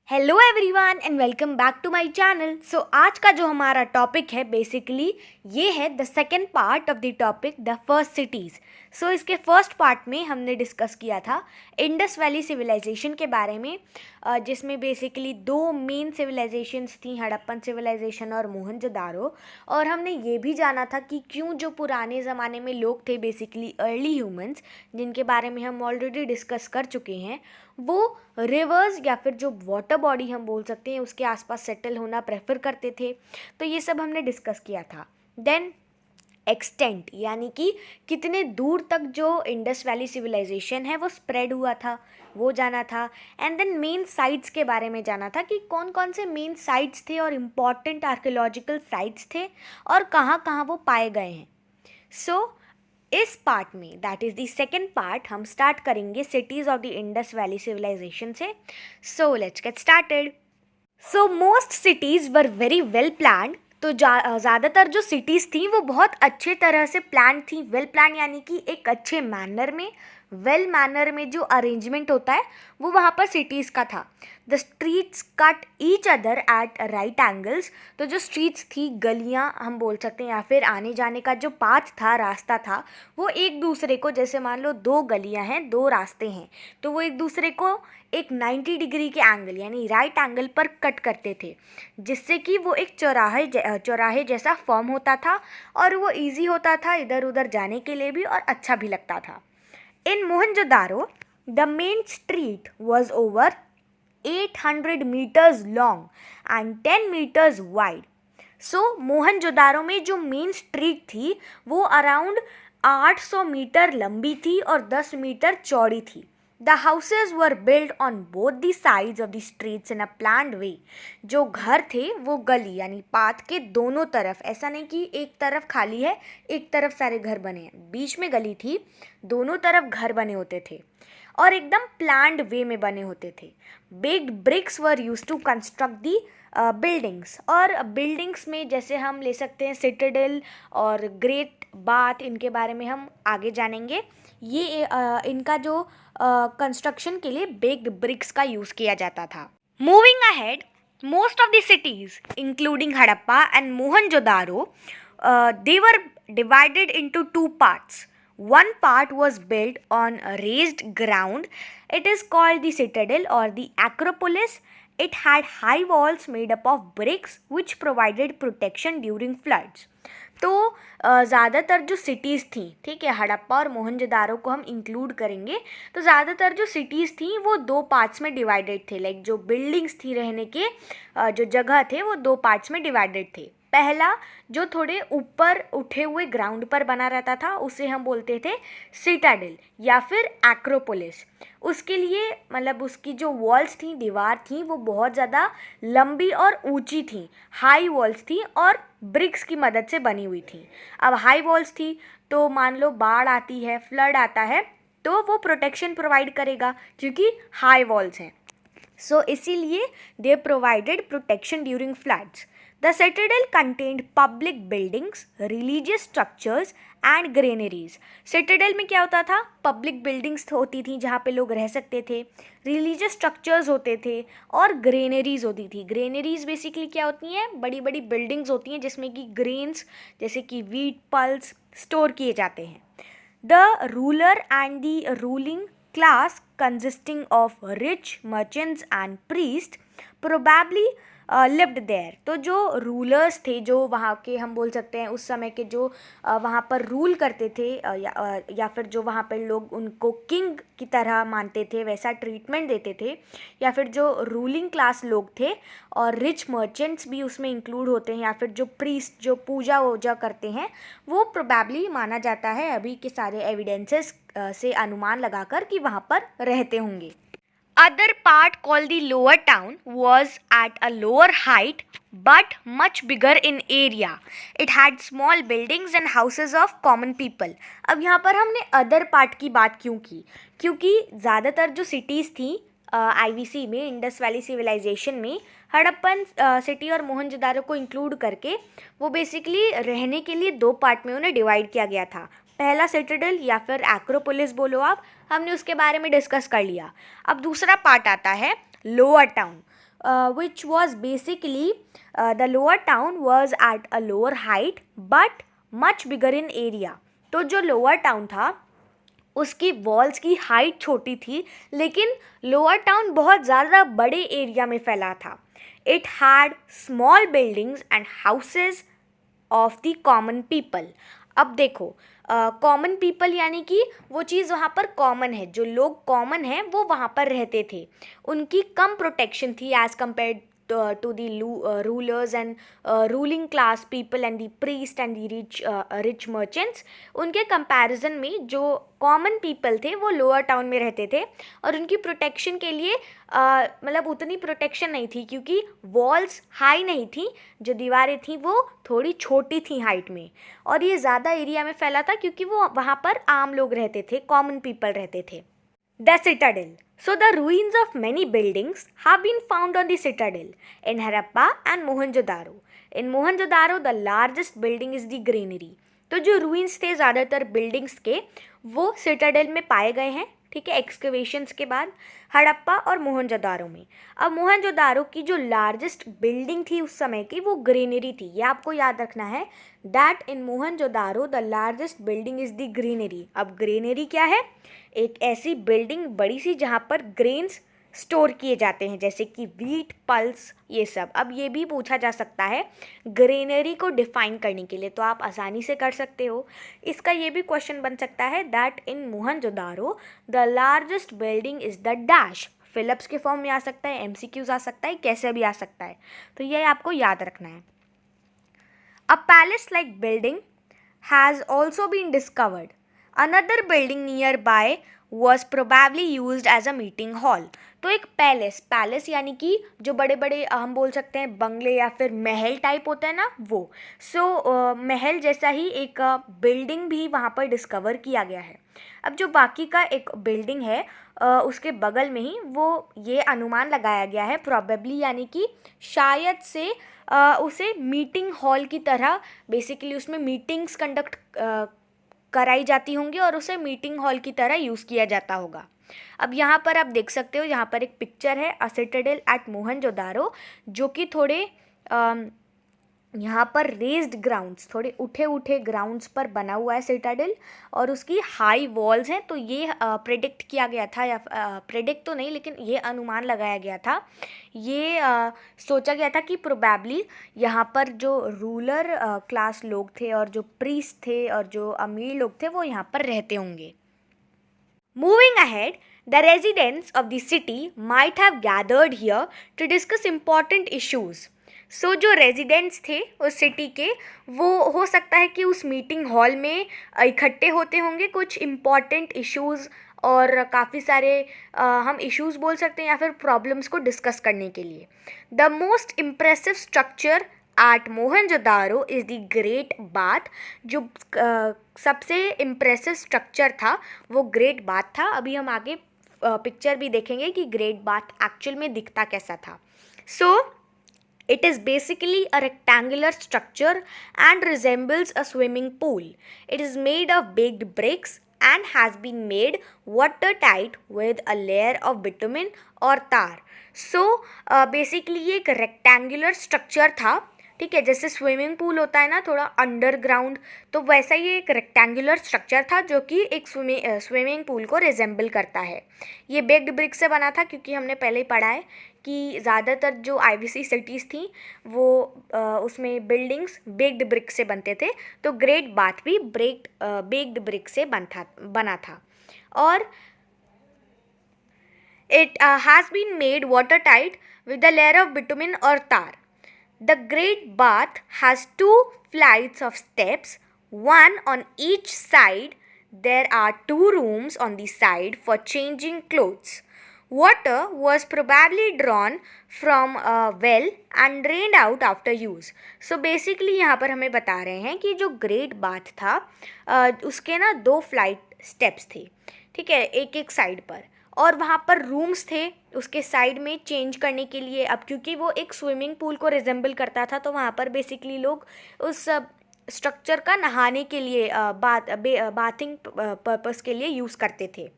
Hello everyone and welcome back to my channel. So आज का जो हमारा टॉपिक है बेसिकली ये है the second part of the topic the first cities. So इसके फर्स्ट पार्ट में हमने डिस्कस किया था इंडस वैली सिविलाइजेशन के बारे में, जिसमें बेसिकली दो मेन सिविलाइजेशंस थी, हड़प्पन सिविलाइजेशन और मोहनजोदारो। और हमने ये भी जाना था कि क्यों जो पुराने ज़माने में लोग थे बेसिकली अर्ली ह्यूमंस, जिनके बारे में हम ऑलरेडी डिस्कस कर चुके हैं, वो रिवर्स या फिर जो वाटर बॉडी हम बोल सकते हैं उसके आसपास सेटल होना प्रेफर करते थे। तो ये सब हमने डिस्कस किया था। देन एक्सटेंट यानी कि कितने दूर तक जो इंडस वैली सिविलाइजेशन है वो स्प्रेड हुआ था, वो जाना था। एंड देन मेन साइट्स के बारे में जाना था कि कौन कौन से मेन साइट्स थे और इम्पॉर्टेंट आर्कियोलॉजिकल साइट्स थे और कहाँ कहाँ वो पाए गए हैं। सो इस पार्ट में, that is the second part, हम स्टार्ट करेंगे cities of the Indus valley civilisation से। So let's get started. So most cities were very well planned. तो ज़्यादातर जो सिटीज़ थी वो बहुत अच्छे तरह से प्लान थी। वेल प्लान यानी कि एक अच्छे मैनर में, वेल मैनर में जो अरेंजमेंट होता है वो वहाँ पर सिटीज़ का था। The streets cut each other at right angles. तो जो स्ट्रीट्स थी, गलियाँ हम बोल सकते हैं, या फिर आने जाने का जो पाथ था, रास्ता था, वो एक दूसरे को, जैसे मान लो दो गलियाँ हैं, दो रास्ते हैं, तो वो एक दूसरे को एक 90 डिग्री के एंगल यानी राइट एंगल पर कट करते थे, जिससे कि वो एक चौराहे जैसा फॉर्म होता था और वो इजी होता था इधर उधर जाने के लिए भी और अच्छा भी लगता था। In Mohenjo-daro, the main street was over 800 meters long and 10 meters wide. So, Mohenjodaro में जो मेन स्ट्रीट थी वो अराउंड 800 मीटर लंबी थी और 10 मीटर चौड़ी थी। The houses were build on both the sides of the streets in a planned way. जो घर थे वो गली यानी पाथ के दोनों तरफ, ऐसा नहीं कि एक तरफ खाली है एक तरफ सारे घर बने हैं, बीच में गली थी, दोनों तरफ घर बने होते थे और एकदम प्लान्ड वे में बने होते थे। Baked bricks were used to construct the buildings. और बिल्डिंग्स में जैसे हम ले सकते हैं सिटाडेल और ग्रेट बाथ, इनके बारे में हम आगे जानेंगे। ये इनका जो कंस्ट्रक्शन के लिए बेग्ड ब्रिक्स का यूज़ किया जाता था। Moving ahead, most of the cities including Harappa and Mohenjodaro, they were divided into two parts. One part was built on raised ground. It is called the citadel or the acropolis. It had high walls made up of bricks which provided protection during floods. तो ज़्यादातर जो cities थी, ठीक है, हड़प्पा और मोहनजोदारो को हम include करेंगे, तो ज़्यादातर जो सिटीज़ थी वो दो पार्ट्स में डिवाइडेड थे। लाइक जो बिल्डिंग्स थी, रहने के जो जगह थे, वो दो पार्ट्स में डिवाइडेड थे। पहला जो थोड़े ऊपर उठे हुए ग्राउंड पर बना रहता था उसे हम बोलते थे सिटाडेल या फिर एक्रोपोलिस। उसके लिए मतलब उसकी जो वॉल्स थी, दीवार थी, वो बहुत ज़्यादा लंबी और ऊंची थी, हाई वॉल्स थी और ब्रिक्स की मदद से बनी हुई थी। अब हाई वॉल्स थी तो मान लो बाढ़ आती है, फ्लड आता है, तो वो प्रोटेक्शन प्रोवाइड करेगा क्योंकि हाई वॉल्स हैं। सो इसीलिए दे provided protection during floods. The citadel contained public buildings, religious structures and granaries. Citadel में क्या होता था? पब्लिक बिल्डिंग्स होती थी जहाँ पे लोग रह सकते थे, रिलीजियस स्ट्रक्चर्स होते थे और ग्रेनरीज होती थी। ग्रेनरीज बेसिकली क्या होती हैं? बड़ी बड़ी बिल्डिंग्स होती हैं जिसमें कि ग्रेन्स जैसे कि वीट, पल्स स्टोर किए जाते हैं। The ruler and the ruling class consisting of rich merchants and priest probably lived there. तो जो रूलर्स थे, जो वहाँ के हम बोल सकते हैं उस समय के जो वहाँ पर रूल करते थे, या फिर जो वहाँ पर लोग उनको किंग की तरह मानते थे, वैसा ट्रीटमेंट देते थे, या फिर जो रूलिंग क्लास लोग थे, और रिच मर्चेंट्स भी उसमें इंक्लूड होते हैं, या फिर जो प्रीस्ट जो पूजा वूजा करते हैं, वो प्रोबेबली माना जाता है अभी के सारे एविडेंसेस से अनुमान लगाकर कि वहाँ पर रहते होंगे। Other part called the lower town was at a lower height but much bigger in area. It had small buildings and houses of common people. अब यहाँ पर हमने अदर पार्ट की बात क्यों की? क्योंकि ज़्यादातर जो सिटीज़ थी IVC में, इंडस वैली सिविलाइजेशन में, हड़प्पन सिटी और मोहनजोदारो को इंक्लूड करके वो बेसिकली रहने के लिए दो पार्ट में उन्हें डिवाइड किया गया था। पहला सिटाडेल या फिर एक्रोपोलिस बोलो आप, हमने उसके बारे में डिस्कस कर लिया। अब दूसरा पार्ट आता है lower town. which was basically the lower town was at a lower height but much bigger in area. तो जो लोअर टाउन था उसकी वॉल्स की हाइट छोटी थी लेकिन लोअर टाउन बहुत ज़्यादा बड़े एरिया में फैला था. It had small buildings and houses of the common people. अब देखो कॉमन पीपल यानी कि वो चीज़ वहाँ पर कॉमन है, जो लोग कॉमन हैं वो वहाँ पर रहते थे. उनकी कम प्रोटेक्शन थी as compare to the rulers and ruling class people and the priest and the rich merchants. उनके कंपैरिजन में जो कॉमन पीपल थे वो लोअर टाउन में रहते थे और उनकी प्रोटेक्शन के लिए मतलब उतनी प्रोटेक्शन नहीं थी क्योंकि वॉल्स हाई नहीं थी, जो दीवारें थी वो थोड़ी छोटी थी हाइट में और ये ज़्यादा एरिया में फैला था क्योंकि वो वहाँ पर आम लोग रहते थे, कॉमन पीपल रहते थे. The citadel. So the ruins of many buildings have been found on the citadel in Harappa and Mohenjo-daro. In Mohenjo-daro, the largest building is the granary. तो जो ruins थे ज़्यादातर buildings के वो citadel में पाए गए हैं, ठीक है, एक्सकेवेशंस के बाद हड़प्पा और मोहनजोदारो में. अब मोहनजोदारो की जो लार्जेस्ट बिल्डिंग थी उस समय की वो ग्रेनरी थी. ये आपको याद रखना है that in Mohenjodaro the largest building is the granary. अब ग्रेनरी क्या है? एक ऐसी बिल्डिंग बड़ी सी जहाँ पर ग्रेन्स स्टोर किए जाते हैं जैसे कि वीट, पल्स, ये सब. अब ये भी पूछा जा सकता है ग्रेनरी को डिफाइन करने के लिए, तो आप आसानी से कर सकते हो. इसका ये भी क्वेश्चन बन सकता है that in Mohenjodaro the largest building is the dash. फिलिप्स के फॉर्म में आ सकता है, MCQs आ सकता है, कैसे भी आ सकता है, तो ये आपको याद रखना है. A palace like building has also been discovered. Another building nearby was probably used as a meeting hall. तो एक पैलेस यानी कि जो बड़े बड़े हम बोल सकते हैं बंगले या फिर महल टाइप होता है ना वो. सो महल जैसा ही एक बिल्डिंग भी वहाँ पर डिस्कवर किया गया है. अब जो बाकी का एक बिल्डिंग है उसके बगल में ही वो ये अनुमान लगाया गया है प्रॉबेबली यानी कि शायद से उसे मीटिंग हॉल की तरह बेसिकली उसमें मीटिंग्स कंडक्ट कराई जाती होंगी और उसे मीटिंग हॉल की तरह यूज़ किया जाता होगा. अब यहाँ पर आप देख सकते हो, यहाँ पर एक पिक्चर है अ सिटाडेल एट मोहनजोदारो जो कि थोड़े यहाँ पर रेज्ड ग्राउंड्स, थोड़े उठे ग्राउंड्स पर बना हुआ है सिटाडेल और उसकी हाई वॉल्स हैं. तो ये प्रेडिक्ट किया गया था या प्रेडिक्ट तो नहीं लेकिन ये अनुमान लगाया गया था, ये सोचा गया था कि प्रोबेबली यहाँ पर जो रूलर क्लास लोग थे और जो प्रीस्ट थे और जो अमीर लोग थे वो यहाँ पर रहते होंगे. Moving ahead, the residents of the city might have gathered here to discuss important issues. सो जो रेजिडेंट्स थे उस सिटी के वो हो सकता है कि उस मीटिंग हॉल में इकट्ठे होते होंगे कुछ इम्पॉर्टेंट इश्यूज़ और काफ़ी सारे हम इश्यूज़ बोल सकते हैं या फिर प्रॉब्लम्स को डिस्कस करने के लिए. The most impressive structure eight Mohenjodaro is the great bath. जो सबसे इम्प्रेसिव स्ट्रक्चर था वो ग्रेट बाथ था. अभी हम आगे पिक्चर भी देखेंगे कि ग्रेट बाथ एक्चुअल में दिखता कैसा था. सो it is basically a rectangular structure and resembles a swimming pool. It is made of baked bricks and has been made watertight with a layer of bitumen or tar. So basically ये एक rectangular structure था, ठीक है, जैसे swimming pool होता है ना थोड़ा अंडरग्राउंड, तो वैसा ये एक रेक्टेंगुलर स्ट्रक्चर था जो कि एक स्विमिंग पूल को रिजेंबल करता है. ये बेक्ड ब्रिक से बना था क्योंकि हमने पहले ही पढ़ा है कि ज़्यादातर जो IVC सिटीज़ थी वो उसमें बिल्डिंग्स बेक्ड ब्रिक से बनते थे. तो ग्रेट बाथ भी बेक्ड ब्रिक से बना था और it has been made watertight with the layer of bitumen और तार. The Great Bath has 2 flights of steps, one on each side. There are 2 rooms on the side for changing clothes. Water was probably drawn from a well and drained out after use. So basically यहाँ पर हमें बता रहे हैं कि जो great bath था उसके ना 2 फ्लाइट स्टेप्स थे, ठीक है, एक साइड पर, और वहाँ पर रूम्स थे उसके साइड में चेंज करने के लिए. अब क्योंकि वो एक स्विमिंग पूल को रिजेंबल करता था तो वहाँ पर बेसिकली लोग उस स्ट्रक्चर का नहाने के लिए बाथिंग पर्पस के लिए यूज़ करते थे.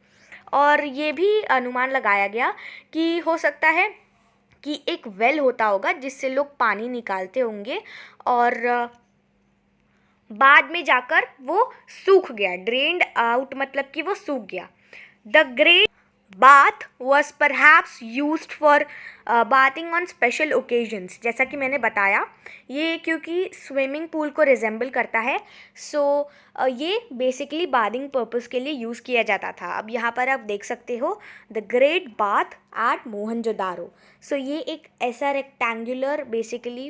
और ये भी अनुमान लगाया गया कि हो सकता है कि एक वेल होता होगा जिससे लोग पानी निकालते होंगे और बाद में जाकर वो सूख गया, ड्रेन्ड आउट मतलब कि वो सूख गया। The great bath was perhaps used for bathing on special occasions. जैसा कि मैंने बताया, ये क्योंकि स्विमिंग पूल को रिजेंबल करता है, सो ये बेसिकली बाथिंग पर्पस के लिए यूज़ किया जाता था। अब यहाँ पर आप देख सकते हो the great bath at Mohenjodaro. So ये एक ऐसा rectangular basically,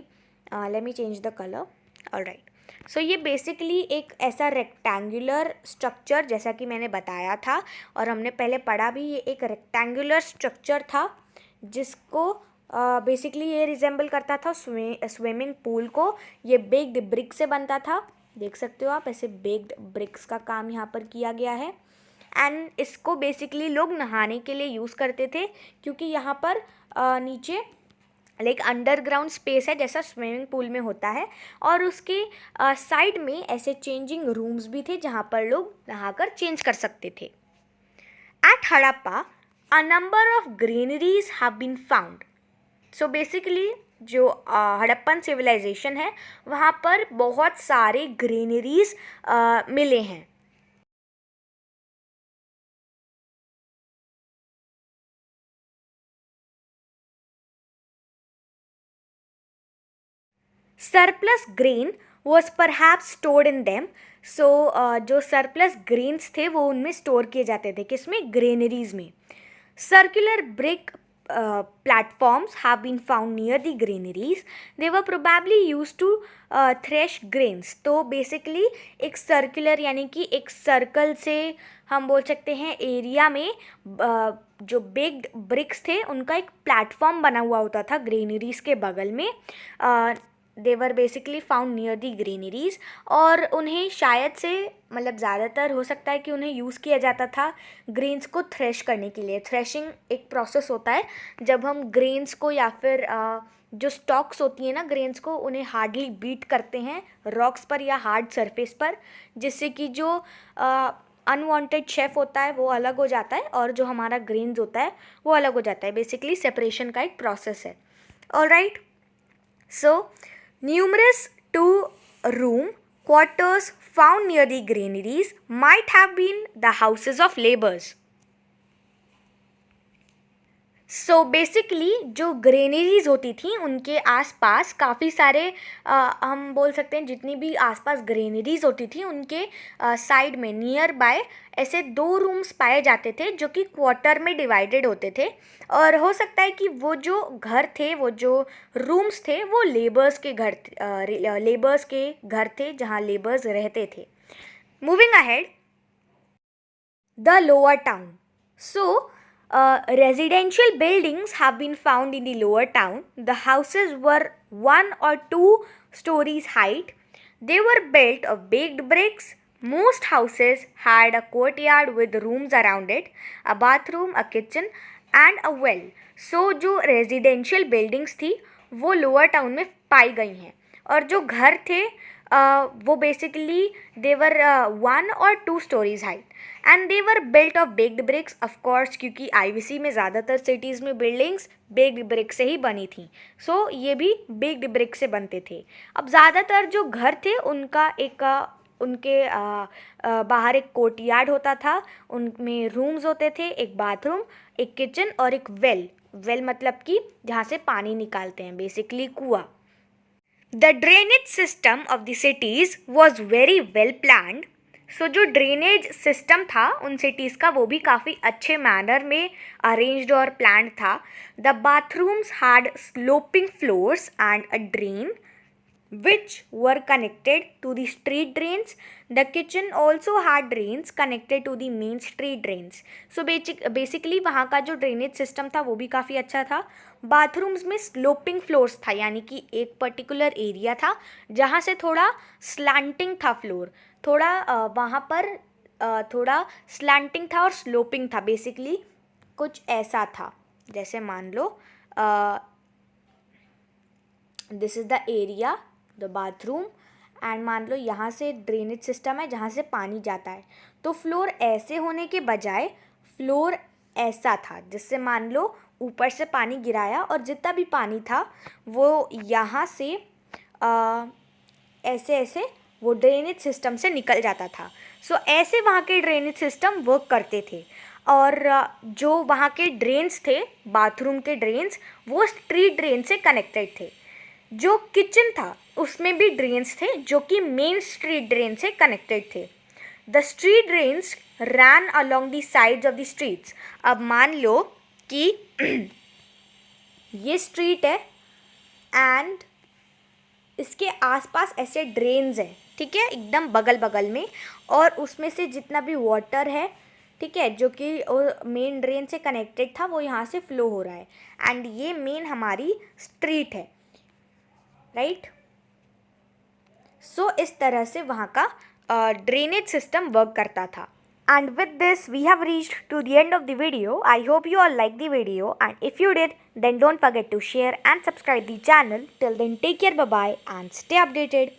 let me change the colour, alright. So ये बेसिकली एक ऐसा रेक्टेंगुलर स्ट्रक्चर, जैसा कि मैंने बताया था और हमने पहले पढ़ा भी, ये एक रेक्टेंगुलर स्ट्रक्चर था जिसको बेसिकली ये रिजेंबल करता था स्विमिंग पूल को। ये बेग्ड ब्रिक से बनता था, देख सकते हो आप, ऐसे बेग्ड ब्रिक्स का काम यहाँ पर किया गया है। एंड इसको बेसिकली लोग नहाने के लिए यूज़ करते थे क्योंकि यहाँ पर नीचे लाइक अंडरग्राउंड स्पेस है जैसा स्विमिंग पूल में होता है, और उसके साइड में ऐसे चेंजिंग रूम्स भी थे जहाँ पर लोग नहाकर चेंज कर सकते थे। At Harappa a number of granaries have been found. So basically जो हड़प्पन सिविलाइजेशन है वहाँ पर बहुत सारे ग्रेनरीज मिले हैं। Surplus grain was perhaps stored in them. So जो सरप्लस ग्रेन्स थे वो उनमें स्टोर किए जाते थे, किसमें? ग्रेनरीज में। Circular brick platforms have been found near the granaries. They were probably used to thresh grains. तो बेसिकली एक सर्कुलर यानी कि एक सर्कल से हम बोल सकते हैं एरिया में जो बेग्ड ब्रिक्स थे उनका एक प्लेटफॉर्म बना हुआ होता था ग्रेनरीज के बगल में। They were basically found near the granaries, और उन्हें शायद से मतलब ज़्यादातर हो सकता है कि उन्हें यूज़ किया जाता था ग्रेन्स को थ्रेश करने के लिए। थ्रेशिंग एक प्रोसेस होता है जब हम ग्रेन्स को या फिर जो स्टॉक्स होती हैं ना ग्रेन्स को, उन्हें हार्डली बीट करते हैं रॉक्स पर या हार्ड सरफेस पर, जिससे कि जो अनवांटेड शेफ होता है वो अलग हो जाता है और जो हमारा ग्रेन्स होता है वो अलग हो जाता है। बेसिकली सेपरेशन का एक प्रोसेस है। Alright, so numerous two-room quarters found near the granaries might have been the houses of laborers. So basically जो ग्रेनरीज होती थी उनके आसपास काफ़ी सारे हम बोल सकते हैं जितनी भी आसपास ग्रेनरीज होती थी उनके साइड में नियर बाय ऐसे 2 रूम्स पाए जाते थे जो कि क्वार्टर में डिवाइडेड होते थे, और हो सकता है कि वो जो घर थे, वो जो रूम्स थे वो लेबर्स के घर थे जहाँ लेबर्स रहते थे। Moving ahead, the lower town. So residential buildings have been found in the lower town. The houses were 1 or 2 stories height. They were built of baked bricks. Most houses had a courtyard with rooms around it, a bathroom, a kitchen and a well. So जो residential buildings थी वो lower town में पाई गई हैं, और जो घर थे वो basically they were 1 or 2 stories height, and they were built of baked bricks. Of course क्योंकि आईवीसी में ज़्यादातर सिटीज़ में बिल्डिंग्स बेग्ड ब्रिक से ही बनी थी, सो ये भी बेग्ड ब्रिक से बनते थे। अब ज़्यादातर जो घर थे उनका एक उनके बाहर एक कोर्टयार्ड होता था, उनमें रूम्स होते थे, एक बाथरूम, एक किचन और एक वेल मतलब कि जहाँ से पानी निकालते हैं, बेसिकली कुआं। The drainage system of the cities was very well planned. So जो ड्रेनेज सिस्टम था उन सिटीज़ का वो भी काफ़ी अच्छे मैनर में अरेंज्ड और प्लान था। The bathrooms had sloping floors and a drain which were connected to the street drains. The kitchen also had drains connected to the main street drains. So basically वहाँ का जो drainage system था वो भी काफ़ी अच्छा था। बाथरूम्स में स्लोपिंग फ्लोर्स था, यानी कि एक पर्टिकुलर एरिया था जहाँ से थोड़ा स्लैंटिंग था फ्लोर, थोड़ा वहाँ पर थोड़ा स्लैंटिंग था और स्लोपिंग था। बेसिकली कुछ ऐसा था जैसे मान लो this is the area, the bathroom, and मान लो यहाँ से ड्रेनेज सिस्टम है जहाँ से पानी जाता है, तो फ्लोर ऐसे होने के बजाय फ्लोर ऐसा था जिससे मान लो ऊपर से पानी गिराया और जितना भी पानी था वो यहाँ से ऐसे ऐसे वो ड्रेनेज सिस्टम से निकल जाता था। सो ऐसे वहाँ के ड्रेनेज सिस्टम वर्क करते थे। और जो वहाँ के ड्रेन्स थे, बाथरूम के ड्रेन्स, वो स्ट्रीट ड्रेन से कनेक्टेड थे। जो किचन था उसमें भी ड्रेन्स थे जो कि मेन स्ट्रीट ड्रेन से कनेक्टेड थे। The street drains ran along the sides of the streets. अब मान लो कि ये स्ट्रीट है एंड इसके आसपास ऐसे ड्रेन्स हैं, ठीक है, एकदम बगल बगल में, और उसमें से जितना भी वाटर है, ठीक है, जो कि मेन ड्रेन से कनेक्टेड था, वो यहाँ से फ्लो हो रहा है। एंड ये मेन हमारी स्ट्रीट है, राइट। सो इस तरह से वहाँ का ड्रेनेज सिस्टम वर्क करता था। And with this, we have reached to the end of the video. I hope you all liked the video, and if you did, then don't forget to share and subscribe the channel. Till then, take care, bye bye, and stay updated.